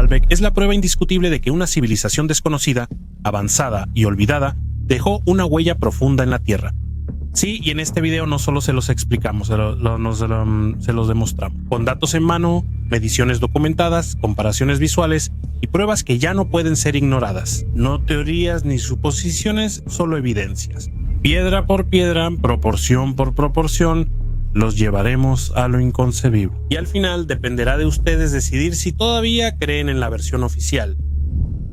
Baalbek es la prueba indiscutible de que una civilización desconocida, avanzada y olvidada dejó una huella profunda en la Tierra. Sí, y en este video no solo se los explicamos, se los demostramos. Con datos en mano, mediciones documentadas, comparaciones visuales y pruebas que ya no pueden ser ignoradas. No teorías ni suposiciones, solo evidencias. Piedra por piedra, proporción por proporción, los llevaremos a lo inconcebible. Y al final dependerá de ustedes decidir si todavía creen en la versión oficial.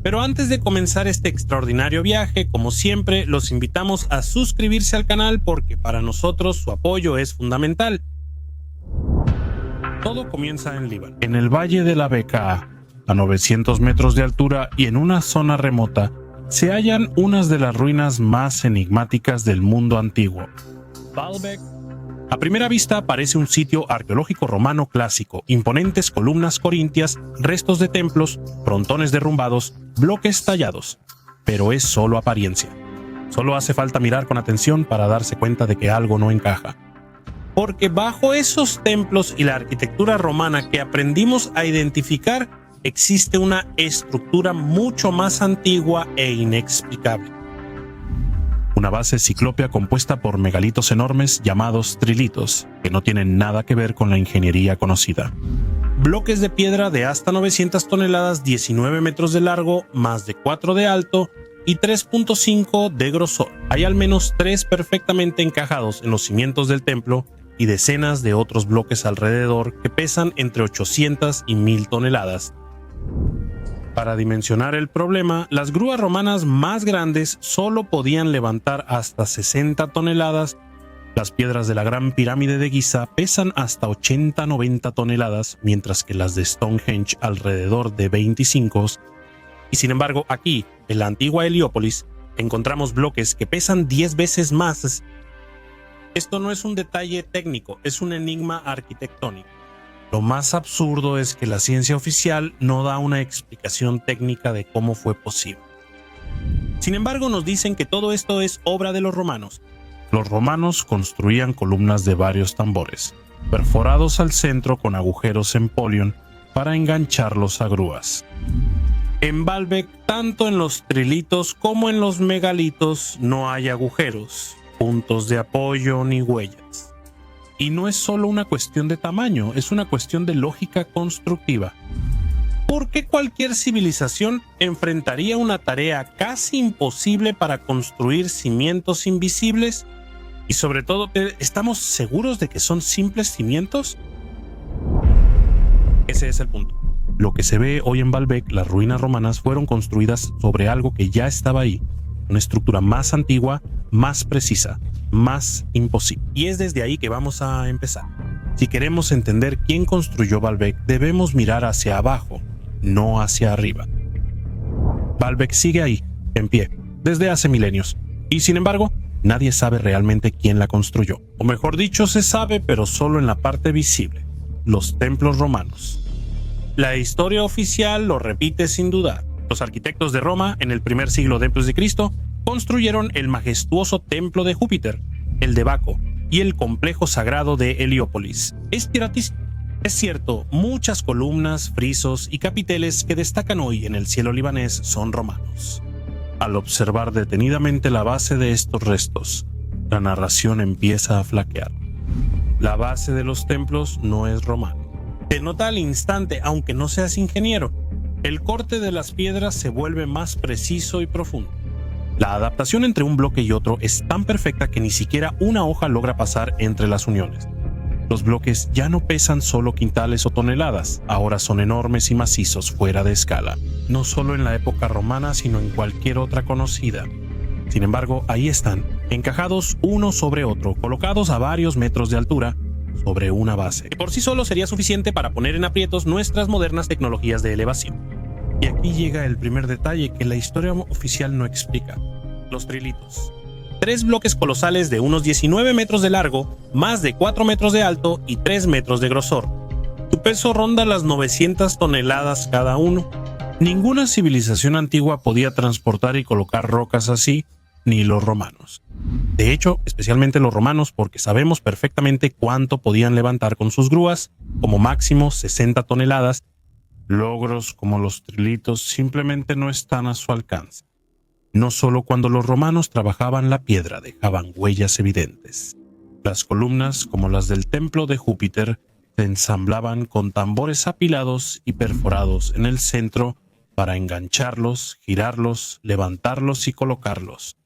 Pero antes de comenzar este extraordinario viaje, como siempre, los invitamos a suscribirse al canal porque para nosotros su apoyo es fundamental. Todo comienza en Líbano. En el Valle de la Bekaa, a 900 metros de altura y en una zona remota, se hallan unas de las ruinas más enigmáticas del mundo antiguo. Baalbek. A primera vista parece un sitio arqueológico romano clásico, imponentes columnas corintias, restos de templos, frontones derrumbados, bloques tallados. Pero es solo apariencia. Solo hace falta mirar con atención para darse cuenta de que algo no encaja. Porque bajo esos templos y la arquitectura romana que aprendimos a identificar, existe una estructura mucho más antigua e inexplicable. Una base ciclópea compuesta por megalitos enormes llamados trilitos, que no tienen nada que ver con la ingeniería conocida. Bloques de piedra de hasta 900 toneladas, 19 metros de largo, más de 4 de alto y 3.5 de grosor. Hay al menos 3 perfectamente encajados en los cimientos del templo y decenas de otros bloques alrededor que pesan entre 800 y 1000 toneladas. Para dimensionar el problema, las grúas romanas más grandes solo podían levantar hasta 60 toneladas. Las piedras de la Gran Pirámide de Giza pesan hasta 80-90 toneladas, mientras que las de Stonehenge alrededor de 25. Y sin embargo, aquí, en la antigua Heliópolis, encontramos bloques que pesan 10 veces más. Esto no es un detalle técnico, es un enigma arquitectónico. Lo más absurdo es que la ciencia oficial no da una explicación técnica de cómo fue posible. Sin embargo, nos dicen que todo esto es obra de los romanos. Los romanos construían columnas de varios tambores, perforados al centro con agujeros en polión para engancharlos a grúas. En Baalbek, tanto en los trilitos como en los megalitos, no hay agujeros, puntos de apoyo ni huellas. Y no es solo una cuestión de tamaño, es una cuestión de lógica constructiva. ¿Por qué cualquier civilización enfrentaría una tarea casi imposible para construir cimientos invisibles? Y sobre todo, ¿estamos seguros de que son simples cimientos? Ese es el punto. Lo que se ve hoy en Baalbek, las ruinas romanas, fueron construidas sobre algo que ya estaba ahí. Una estructura más antigua, más precisa, más imposible. Y es desde ahí que vamos a empezar. Si queremos entender quién construyó Baalbek, debemos mirar hacia abajo, no hacia arriba. Baalbek sigue ahí, en pie, desde hace milenios. Y sin embargo, nadie sabe realmente quién la construyó. O mejor dicho, se sabe, pero solo en la parte visible. Los templos romanos. La historia oficial lo repite sin dudar. Los arquitectos de Roma, en el primer siglo después de Cristo, construyeron el majestuoso templo de Júpiter, el de Baco y el complejo sagrado de Heliópolis. Es cierto, muchas columnas, frisos y capiteles que destacan hoy en el cielo libanés son romanos. Al observar detenidamente la base de estos restos, la narración empieza a flaquear. La base de los templos no es romana. Se nota al instante, aunque no seas ingeniero. El corte de las piedras se vuelve más preciso y profundo. La adaptación entre un bloque y otro es tan perfecta que ni siquiera una hoja logra pasar entre las uniones. Los bloques ya no pesan solo quintales o toneladas, ahora son enormes y macizos fuera de escala, no solo en la época romana sino en cualquier otra conocida. Sin embargo, ahí están, encajados uno sobre otro, colocados a varios metros de altura, sobre una base, que por sí solo sería suficiente para poner en aprietos nuestras modernas tecnologías de elevación. Y aquí llega el primer detalle que la historia oficial no explica: los trilitos. 3 bloques colosales de unos 19 metros de largo, más de 4 metros de alto y 3 metros de grosor. Su peso ronda las 900 toneladas cada uno. Ninguna civilización antigua podía transportar y colocar rocas así, ni los romanos. De hecho, especialmente los romanos, porque sabemos perfectamente cuánto podían levantar con sus grúas, como máximo 60 toneladas, Logros como los trilitos simplemente no están a su alcance. No solo cuando los romanos trabajaban la piedra dejaban huellas evidentes. Las columnas, como las del templo de Júpiter, se ensamblaban con tambores apilados y perforados en el centro para engancharlos, girarlos, levantarlos y colocarlos.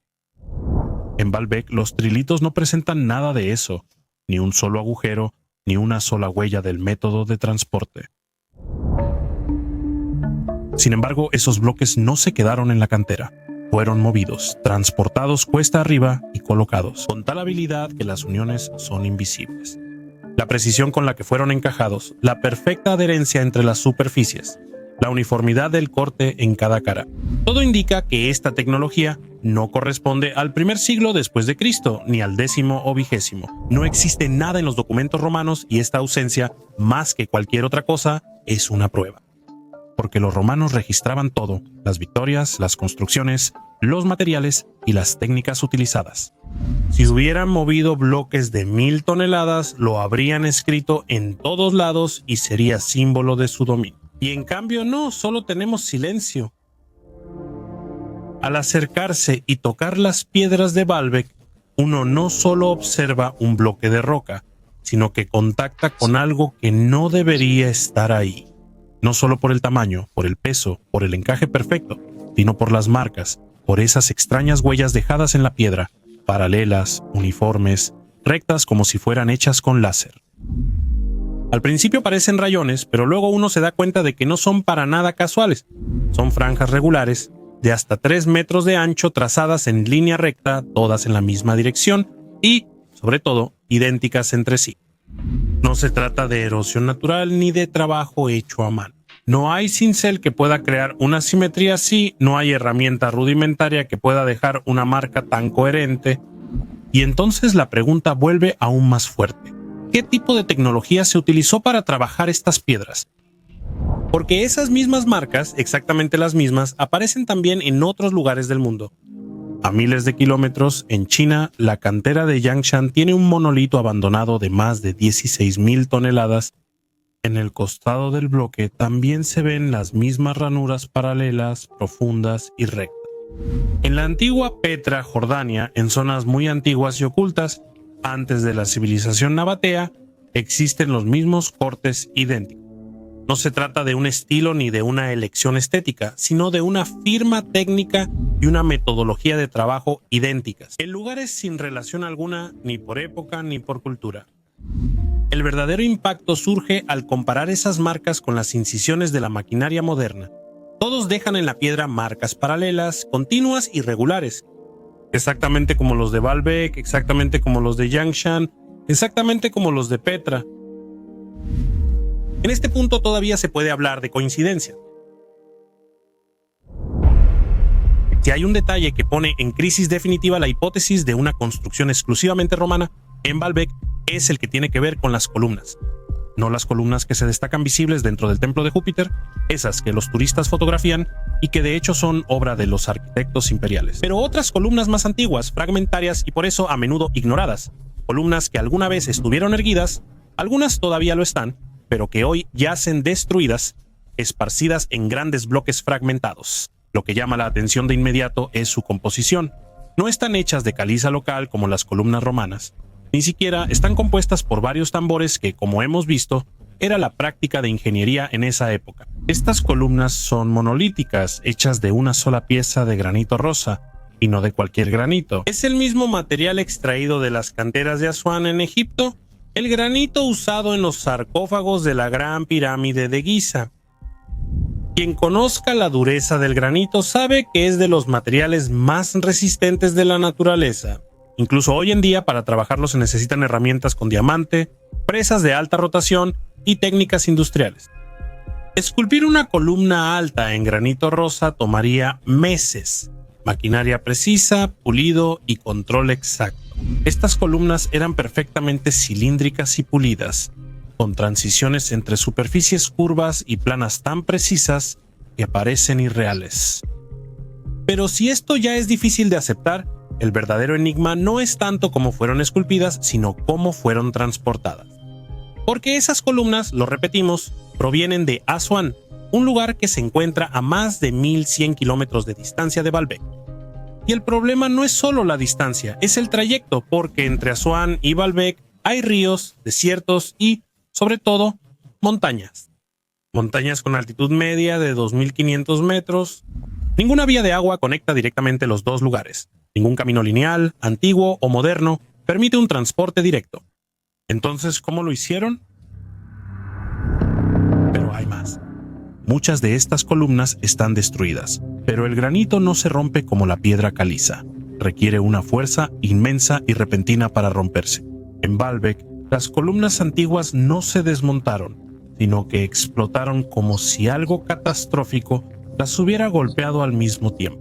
En Baalbek los trilitos no presentan nada de eso, ni un solo agujero, ni una sola huella del método de transporte. Sin embargo, esos bloques no se quedaron en la cantera. Fueron movidos, transportados cuesta arriba y colocados, con tal habilidad que las uniones son invisibles. La precisión con la que fueron encajados, la perfecta adherencia entre las superficies, la uniformidad del corte en cada cara. Todo indica que esta tecnología no corresponde al primer siglo después de Cristo, ni al 10º o 20º. No existe nada en los documentos romanos y esta ausencia, más que cualquier otra cosa, es una prueba. Porque los romanos registraban todo, las victorias, las construcciones, los materiales y las técnicas utilizadas. Si hubieran movido bloques de 1000 toneladas, lo habrían escrito en todos lados y sería símbolo de su dominio. Y en cambio no, solo tenemos silencio. Al acercarse y tocar las piedras de Baalbek, uno no solo observa un bloque de roca, sino que contacta con algo que no debería estar ahí. No solo por el tamaño, por el peso, por el encaje perfecto, sino por las marcas, por esas extrañas huellas dejadas en la piedra, paralelas, uniformes, rectas como si fueran hechas con láser. Al principio parecen rayones, pero luego uno se da cuenta de que no son para nada casuales. Son franjas regulares, de hasta 3 metros de ancho, trazadas en línea recta, todas en la misma dirección y, sobre todo, idénticas entre sí. No se trata de erosión natural ni de trabajo hecho a mano. No hay cincel que pueda crear una simetría así, no hay herramienta rudimentaria que pueda dejar una marca tan coherente. Y entonces la pregunta vuelve aún más fuerte. ¿Qué tipo de tecnología se utilizó para trabajar estas piedras? Porque esas mismas marcas, exactamente las mismas, aparecen también en otros lugares del mundo. A miles de kilómetros, en China, la cantera de Yangshan tiene un monolito abandonado de más de 16,000 toneladas. En el costado del bloque también se ven las mismas ranuras paralelas, profundas y rectas. En la antigua Petra, Jordania, en zonas muy antiguas y ocultas, antes de la civilización nabatea, existen los mismos cortes idénticos. No se trata de un estilo ni de una elección estética, sino de una firma técnica y una metodología de trabajo idénticas, en lugares sin relación alguna ni por época ni por cultura. El verdadero impacto surge al comparar esas marcas con las incisiones de la maquinaria moderna. Todos dejan en la piedra marcas paralelas, continuas y regulares, exactamente como los de Baalbek, exactamente como los de Yangshan, exactamente como los de Petra. En este punto todavía se puede hablar de coincidencia. Si hay un detalle que pone en crisis definitiva la hipótesis de una construcción exclusivamente romana en Baalbek, es el que tiene que ver con las columnas. No las columnas que se destacan visibles dentro del templo de Júpiter, esas que los turistas fotografían y que de hecho son obra de los arquitectos imperiales, pero otras columnas más antiguas, fragmentarias y por eso a menudo ignoradas. Columnas que alguna vez estuvieron erguidas, algunas todavía lo están, pero que hoy yacen destruidas, esparcidas en grandes bloques fragmentados. Lo que llama la atención de inmediato es su composición. No están hechas de caliza local como las columnas romanas. Ni siquiera están compuestas por varios tambores que, como hemos visto, era la práctica de ingeniería en esa época. Estas columnas son monolíticas, hechas de una sola pieza de granito rosa, y no de cualquier granito. ¿Es el mismo material extraído de las canteras de Asuán en Egipto? El granito usado en los sarcófagos de la Gran Pirámide de Giza. Quien conozca la dureza del granito sabe que es de los materiales más resistentes de la naturaleza. Incluso hoy en día para trabajarlo se necesitan herramientas con diamante, presas de alta rotación y técnicas industriales. Esculpir una columna alta en granito rosa tomaría meses. Maquinaria precisa, pulido y control exacto. Estas columnas eran perfectamente cilíndricas y pulidas, con transiciones entre superficies curvas y planas tan precisas que parecen irreales. Pero si esto ya es difícil de aceptar, el verdadero enigma no es tanto cómo fueron esculpidas, sino cómo fueron transportadas. Porque esas columnas, lo repetimos, provienen de Asuán, un lugar que se encuentra a más de 1100 kilómetros de distancia de Baalbek. Y el problema no es solo la distancia, es el trayecto, porque entre Asuán y Baalbek hay ríos, desiertos y, sobre todo, montañas. Montañas con altitud media de 2500 metros. Ninguna vía de agua conecta directamente los dos lugares. Ningún camino lineal, antiguo o moderno permite un transporte directo. Entonces, ¿cómo lo hicieron? Pero hay más. Muchas de estas columnas están destruidas, pero el granito no se rompe como la piedra caliza. Requiere una fuerza inmensa y repentina para romperse. En Baalbek, las columnas antiguas no se desmontaron, sino que explotaron como si algo catastrófico las hubiera golpeado al mismo tiempo.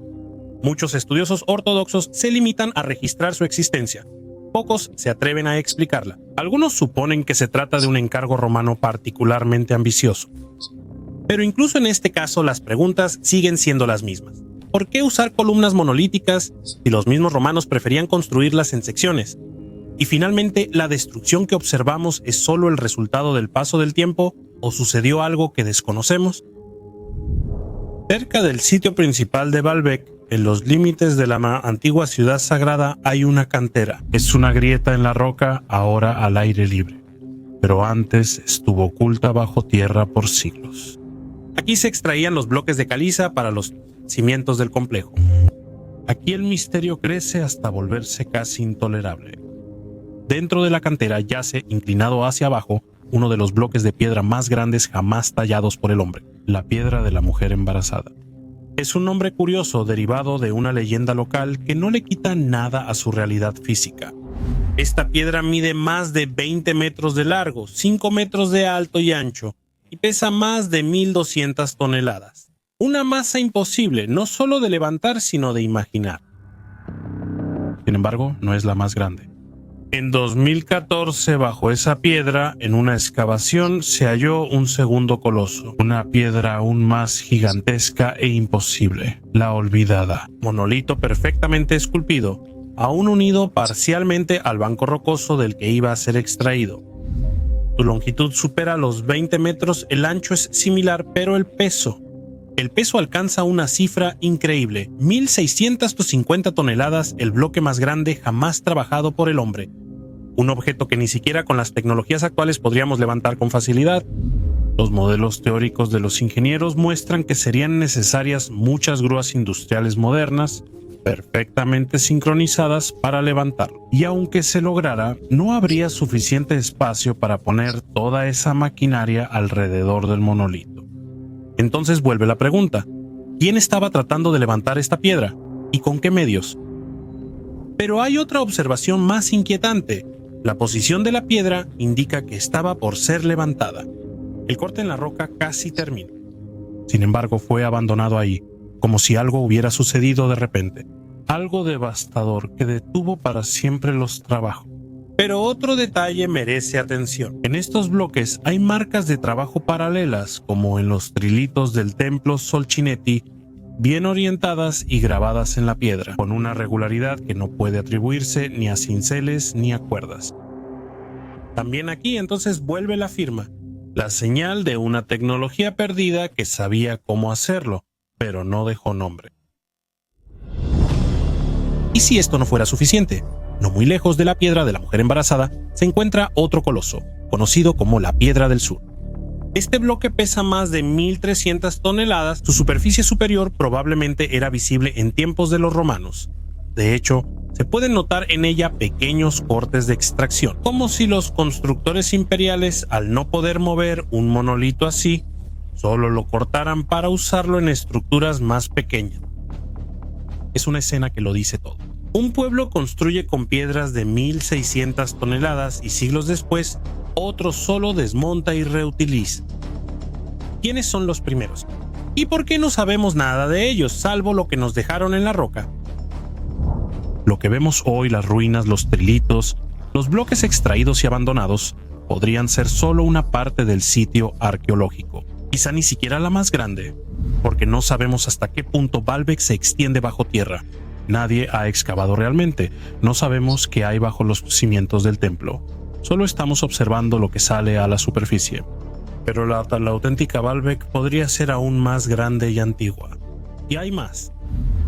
Muchos estudiosos ortodoxos se limitan a registrar su existencia. Pocos se atreven a explicarla. Algunos suponen que se trata de un encargo romano particularmente ambicioso. Pero incluso en este caso las preguntas siguen siendo las mismas. ¿Por qué usar columnas monolíticas si los mismos romanos preferían construirlas en secciones? Y finalmente, ¿la destrucción que observamos es solo el resultado del paso del tiempo o sucedió algo que desconocemos? Cerca del sitio principal de Baalbek, en los límites de la antigua ciudad sagrada, hay una cantera. Es una grieta en la roca, ahora al aire libre, pero antes estuvo oculta bajo tierra por siglos. Aquí se extraían los bloques de caliza para los cimientos del complejo. Aquí el misterio crece hasta volverse casi intolerable. Dentro de la cantera yace, inclinado hacia abajo, uno de los bloques de piedra más grandes jamás tallados por el hombre, la piedra de la mujer embarazada. Es un nombre curioso derivado de una leyenda local que no le quita nada a su realidad física. Esta piedra mide más de 20 metros de largo, 5 metros de alto y ancho, y pesa más de 1200 toneladas. Una masa imposible, no solo de levantar, sino de imaginar. Sin embargo, no es la más grande. En 2014, bajo esa piedra, en una excavación, se halló un segundo coloso, una piedra aún más gigantesca e imposible, la Olvidada. Monolito perfectamente esculpido, aún unido parcialmente al banco rocoso del que iba a ser extraído. Su longitud supera los 20 metros, el ancho es similar, pero el peso alcanza una cifra increíble, 1.650 toneladas, el bloque más grande jamás trabajado por el hombre. Un objeto que ni siquiera con las tecnologías actuales podríamos levantar con facilidad. Los modelos teóricos de los ingenieros muestran que serían necesarias muchas grúas industriales modernas, perfectamente sincronizadas para levantarlo. Y aunque se lograra, no habría suficiente espacio para poner toda esa maquinaria alrededor del monolito. Entonces vuelve la pregunta: ¿quién estaba tratando de levantar esta piedra? ¿Y con qué medios? Pero hay otra observación más inquietante. La posición de la piedra indica que estaba por ser levantada. El corte en la roca casi termina. Sin embargo, fue abandonado ahí, como si algo hubiera sucedido de repente. Algo devastador que detuvo para siempre los trabajos. Pero otro detalle merece atención. En estos bloques hay marcas de trabajo paralelas, como en los trilitos del templo Solchinetti, bien orientadas y grabadas en la piedra, con una regularidad que no puede atribuirse ni a cinceles ni a cuerdas. También aquí entonces vuelve la firma, la señal de una tecnología perdida que sabía cómo hacerlo, pero no dejó nombre. ¿Y si esto no fuera suficiente? No muy lejos de la piedra de la mujer embarazada se encuentra otro coloso, conocido como la Piedra del Sur. Este bloque pesa más de 1.300 toneladas, su superficie superior probablemente era visible en tiempos de los romanos. De hecho, se pueden notar en ella pequeños cortes de extracción, como si los constructores imperiales, al no poder mover un monolito así, solo lo cortaran para usarlo en estructuras más pequeñas. Es una escena que lo dice todo. Un pueblo construye con piedras de 1.600 toneladas y siglos después, otro solo desmonta y reutiliza. ¿Quiénes son los primeros? ¿Y por qué no sabemos nada de ellos, salvo lo que nos dejaron en la roca? Lo que vemos hoy, las ruinas, los trilitos, los bloques extraídos y abandonados, podrían ser solo una parte del sitio arqueológico. Quizá ni siquiera la más grande, porque no sabemos hasta qué punto Baalbek se extiende bajo tierra. Nadie ha excavado realmente, no sabemos qué hay bajo los cimientos del templo. Solo estamos observando lo que sale a la superficie. Pero la auténtica Baalbek podría ser aún más grande y antigua. Y hay más.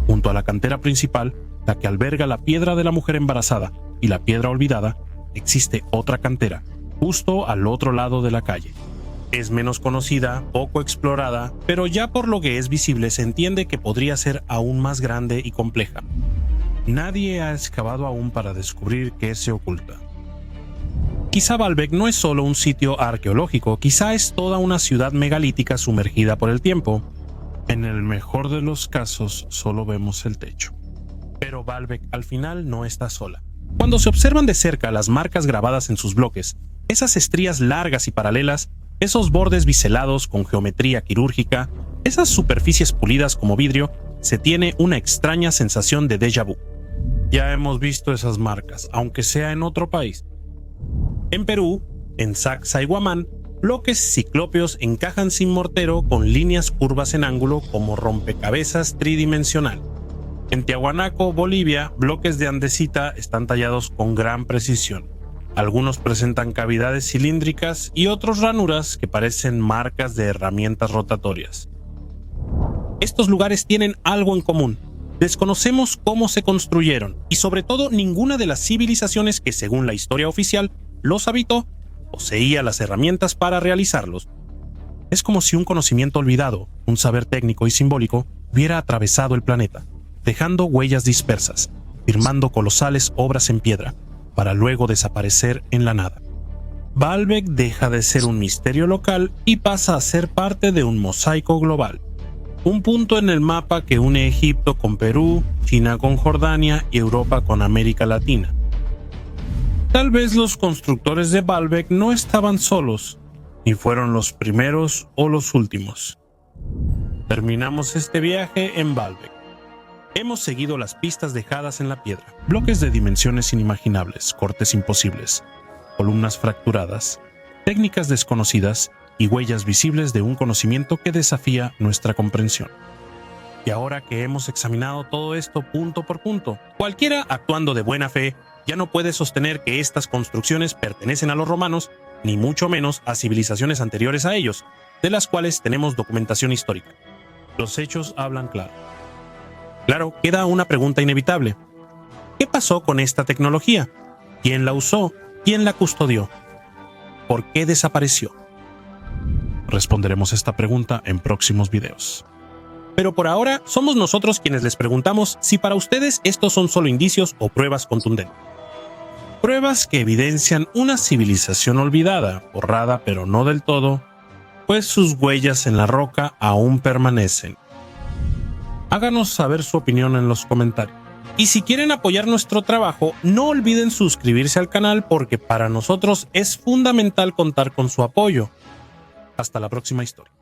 Junto a la cantera principal, la que alberga la piedra de la mujer embarazada y la piedra olvidada, existe otra cantera, justo al otro lado de la calle. Es menos conocida, poco explorada, pero ya por lo que es visible se entiende que podría ser aún más grande y compleja. Nadie ha excavado aún para descubrir qué se oculta. Quizá Baalbek no es solo un sitio arqueológico, quizá es toda una ciudad megalítica sumergida por el tiempo. En el mejor de los casos, solo vemos el techo. Pero Baalbek al final no está sola. Cuando se observan de cerca las marcas grabadas en sus bloques, esas estrías largas y paralelas, esos bordes biselados con geometría quirúrgica, esas superficies pulidas como vidrio, se tiene una extraña sensación de déjà vu. Ya hemos visto esas marcas, aunque sea en otro país. En Perú, en Sacsayhuamán, bloques ciclópeos encajan sin mortero con líneas curvas en ángulo como rompecabezas tridimensional. En Tiahuanaco, Bolivia, bloques de andesita están tallados con gran precisión. Algunos presentan cavidades cilíndricas y otros ranuras que parecen marcas de herramientas rotatorias. Estos lugares tienen algo en común. Desconocemos cómo se construyeron y sobre todo ninguna de las civilizaciones que, según la historia oficial, los habitó poseía las herramientas para realizarlos. Es como si un conocimiento olvidado, un saber técnico y simbólico, hubiera atravesado el planeta, dejando huellas dispersas, firmando colosales obras en piedra, para luego desaparecer en la nada. Baalbek deja de ser un misterio local y pasa a ser parte de un mosaico global. Un punto en el mapa que une Egipto con Perú, China con Jordania y Europa con América Latina. Tal vez los constructores de Baalbek no estaban solos, ni fueron los primeros o los últimos. Terminamos este viaje en Baalbek. Hemos seguido las pistas dejadas en la piedra, bloques de dimensiones inimaginables, cortes imposibles, columnas fracturadas, técnicas desconocidas y huellas visibles de un conocimiento que desafía nuestra comprensión. Y ahora que hemos examinado todo esto punto por punto, cualquiera actuando de buena fe ya no puede sostener que estas construcciones pertenecen a los romanos, ni mucho menos a civilizaciones anteriores a ellos, de las cuales tenemos documentación histórica. Los hechos hablan claro. Claro, queda una pregunta inevitable. ¿Qué pasó con esta tecnología? ¿Quién la usó? ¿Quién la custodió? ¿Por qué desapareció? Responderemos esta pregunta en próximos videos. Pero por ahora, somos nosotros quienes les preguntamos si para ustedes estos son solo indicios o pruebas contundentes. Pruebas que evidencian una civilización olvidada, borrada pero no del todo, pues sus huellas en la roca aún permanecen. Háganos saber su opinión en los comentarios. Y si quieren apoyar nuestro trabajo, no olviden suscribirse al canal porque para nosotros es fundamental contar con su apoyo. Hasta la próxima historia.